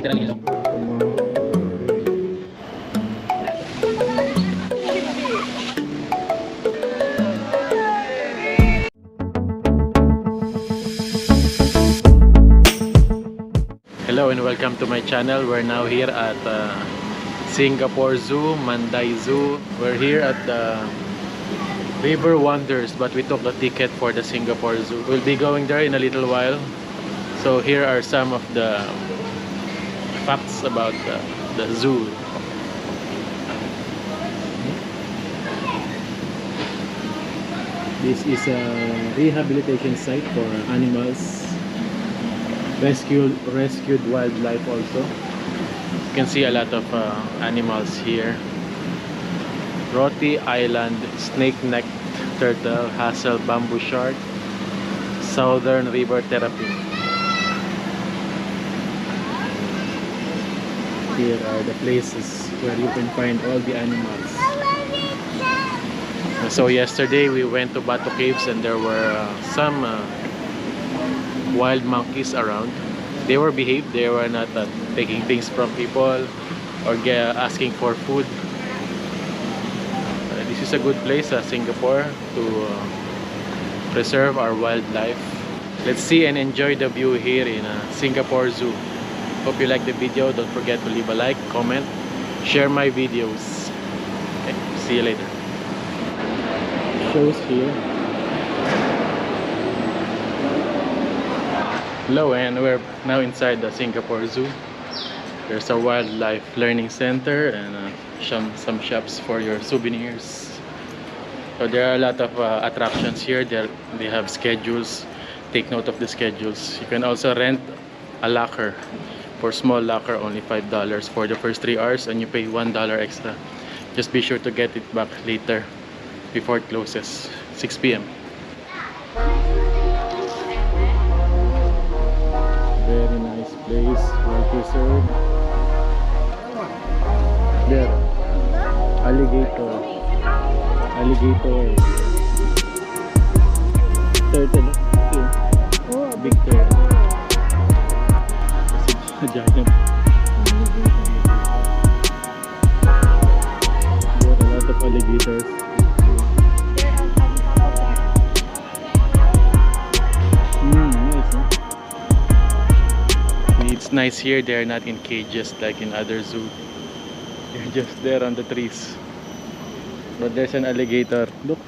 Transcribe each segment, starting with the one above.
literal ilog. Hello and welcome to my channel. We're now here at Singapore Zoo, Mandai Zoo. We're here at the River Wonders, but we took a ticket for the Singapore Zoo. We'll be going there in a little while. So here are some of the facts about the zoo. This is a rehabilitation site for animals. Rescued wildlife also. You can see a lot of animals here. Roti Island snake-necked turtle, hassle bamboo shark, southern river terrapin. Here are the places where you can find all the animals. So yesterday we went to Bato Caves and there were some wild monkeys around. They were behaved. They were not taking things from people or asking for food. This is a good place, Singapore, to preserve our wildlife. Let's see and enjoy the view here in Singapore Zoo. Hope you like the video. Don't forget to leave a like, comment, share my videos. Okay, see you later. Shows here. Hello, and we're now inside the Singapore Zoo. There's a wildlife learning center and some shops for your souvenirs. So there are a lot of attractions here. They have schedules. Take note of the schedules. You can also rent a locker. For small locker, only $5 for the first 3 hours, and you pay $1 extra. Just be sure to get it back later before it closes, 6 p.m. Very nice place, well preserved. There, alligator, turtle, okay. Oh, a big turtle, a giant. There are a lot of alligators. It's nice here. They're not in cages like in other zoos. They're just there on the trees. But there's an alligator. Look,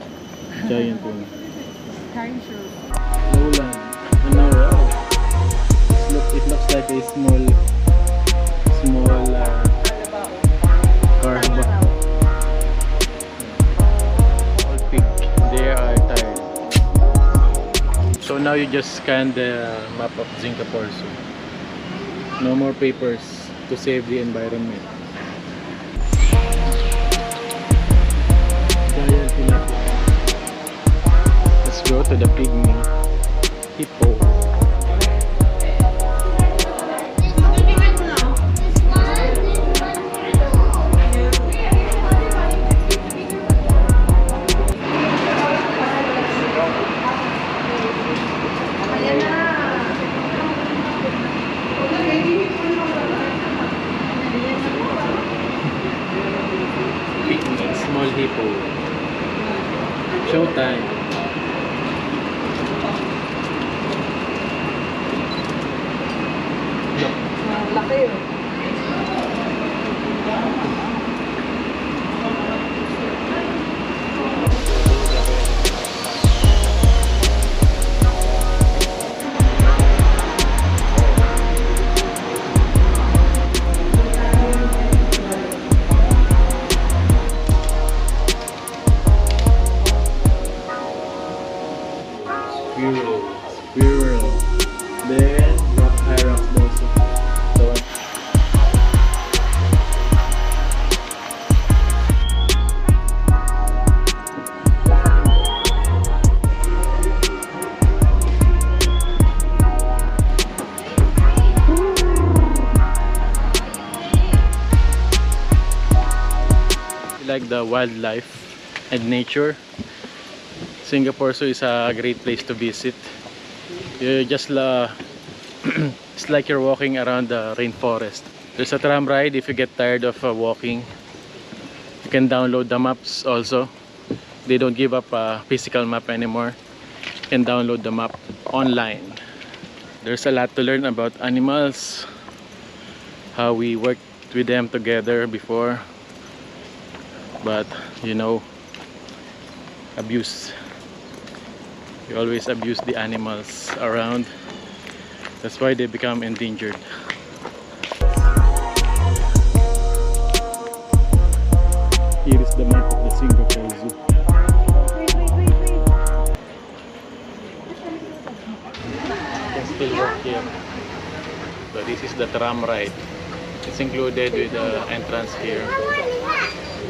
giant one. Lowland. No, wow. It looks like a small carp. All pig. They are tired. So now you just scan the map of Singapore Zoo. No more papers to save the environment. Giant tilapia. Let's go to the pygmy hippo. Small hippo. Showtime. Laki. Squirrel. Then rock hyrax also. Like the wildlife and nature, Singapore Zoo is a great place to visit. You just It's like you're walking around the rainforest. There's a tram ride if you get tired of walking. You can download the maps also. They don't give up a physical map anymore. You can download the map online. There's a lot to learn about animals, how we worked with them together before, but you know, abuse. You always abuse the animals around. That's why they become endangered. Here is the map of the Singapore Zoo. You can still walk here. So this is the tram ride. It's included with the entrance here.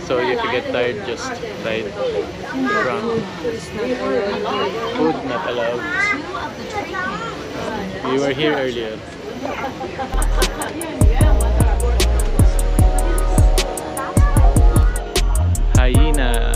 So if you get tired, just ride the tram. Food not allowed. We were here earlier. Hyena.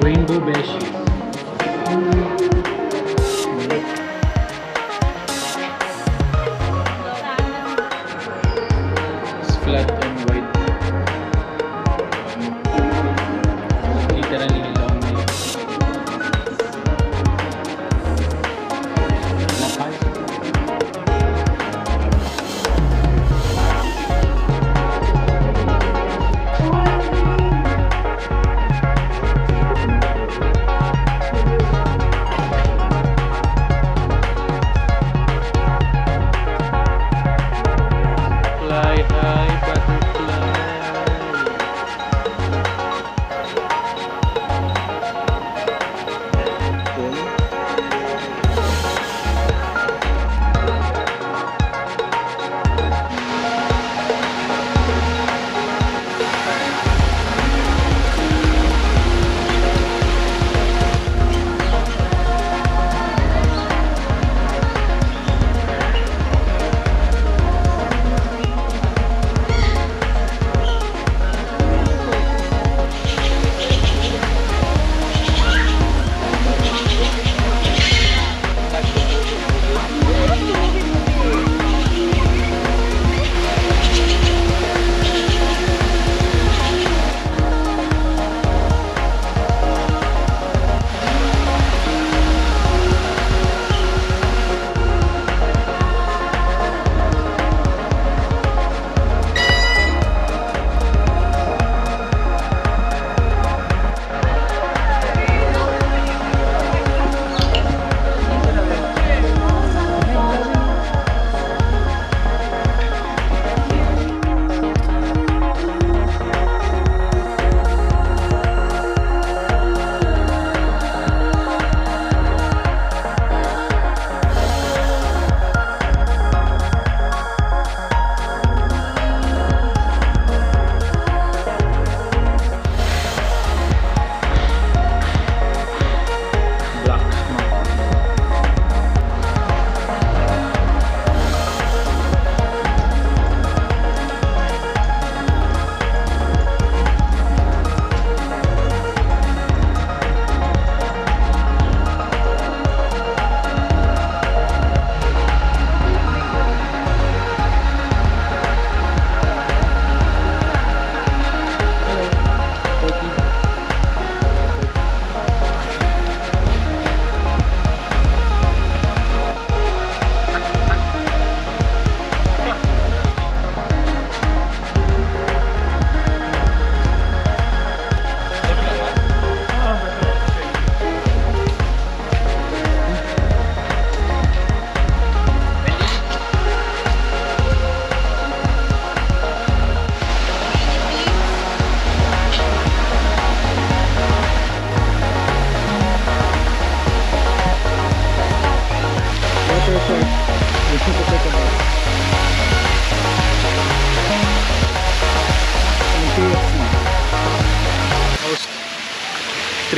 Rainbow beshi. It's flat and wide. Literally long legs.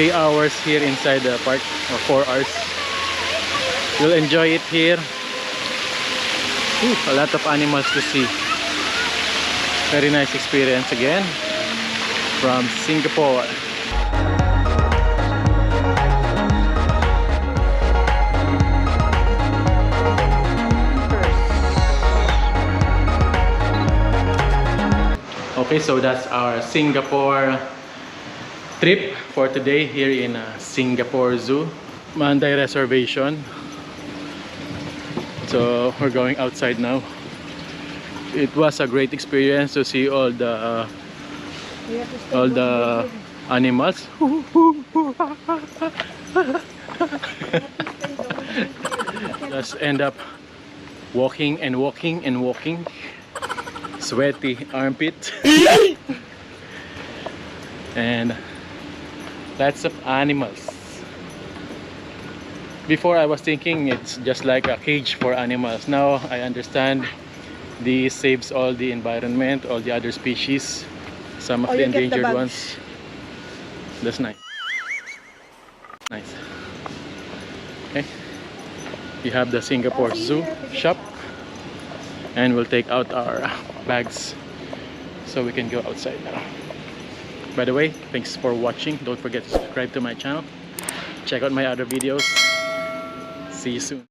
3 hours here inside the park, or 4 hours. You'll enjoy it here. Ooh, a lot of animals to see. Very nice experience again from Singapore. Okay, so that's our Singapore trip for today here in Singapore Zoo. Monday reservation. So we're going outside now. It was a great experience to see all the animals. Just end up walking and walking and walking. Sweaty armpit. And lots of animals. Before I was thinking it's just like a cage for animals. Now I understand this saves all the environment, all the other species, some of the endangered ones. That's nice. Nice. Okay. We have the Singapore Zoo shop, and we'll take out our bags so we can go outside now. By the way, thanks for watching. Don't forget to subscribe to my channel. Check out my other videos. See you soon.